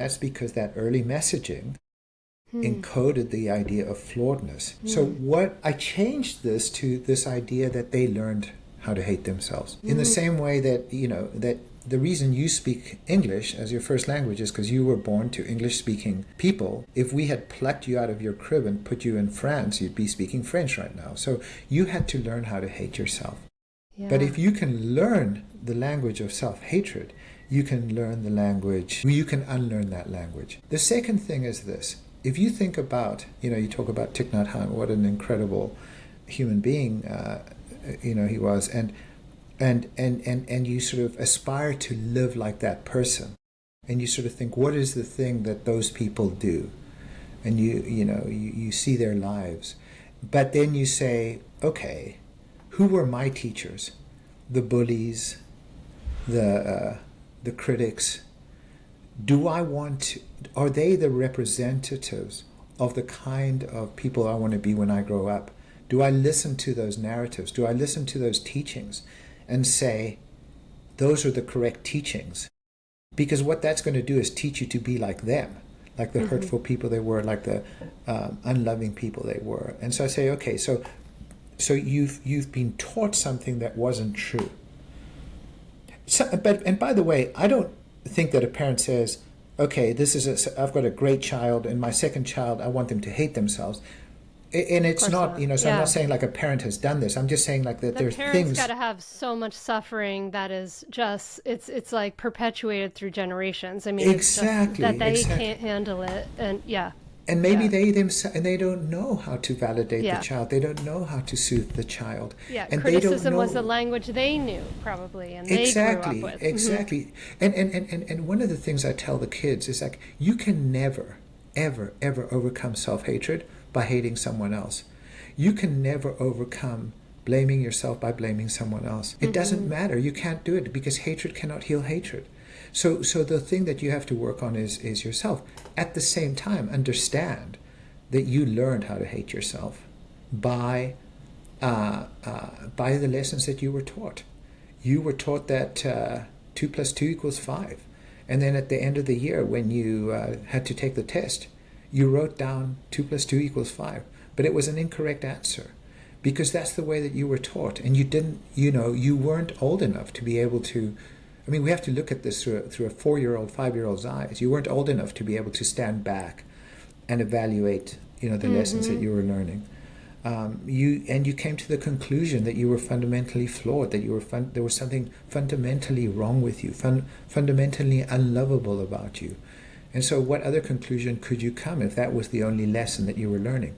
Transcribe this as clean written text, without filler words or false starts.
That's because that early messaging encoded the idea of flawedness. So what I changed this to this idea that they learned how to hate themselves. In the same way that, that the reason you speak English as your first language is because you were born to English-speaking people. If we had plucked you out of your crib and put you in France, you'd be speaking French right now. So you had to learn how to hate yourself. Yeah. But if you can learn the language of self-hatred, you can learn the language, you can unlearn that language. The second thing is this. If you think about, you talk about Thich Nhat Hanh, what an incredible human being, he was, and you sort of aspire to live like that person, and you sort of think, what is the thing that those people do, and you see their lives, but then you say, okay, who were my teachers? The bullies, the critics. Do I want to, are they the representatives of the kind of people I want to be when I grow up? Do I listen to those narratives? Do I listen to those teachings and say, those are the correct teachings? Because what that's going to do is teach you to be like them, like the hurtful people they were, like the unloving people they were. And so I say, okay, so you've been taught something that wasn't true. And by the way, I don't think that a parent says, okay, I've got a great child, and my second child, I want them to hate themselves. And it's not, so I'm not saying like a parent has done this. I'm just saying like that there's things. The parents got to have so much suffering that is just, it's like perpetuated through generations. I mean, exactly, it's just that they can't handle it. And yeah. And maybe they themselves, and they don't know how to validate the child. They don't know how to soothe the child. Yeah, and criticism was the language they knew, probably, and they grew up with. Exactly. And one of the things I tell the kids is like, you can never, ever, ever overcome self-hatred by hating someone else. You can never overcome blaming yourself by blaming someone else. It doesn't matter. You can't do it because hatred cannot heal hatred. So the thing that you have to work on is yourself. At the same time, understand that you learned how to hate yourself by the lessons that you were taught. You were taught that 2 + 2 = 5. And then at the end of the year, when you had to take the test, you wrote down 2 + 2 = 5. But it was an incorrect answer because that's the way that you were taught. And you didn't, you weren't old enough to be able to. I mean, we have to look at this through a 4-year-old, 5-year-old's eyes. You weren't old enough to be able to stand back and evaluate, the lessons that you were learning. You came to the conclusion that you were fundamentally flawed, that there was something fundamentally wrong with you, fundamentally unlovable about you. And so what other conclusion could you come if that was the only lesson that you were learning?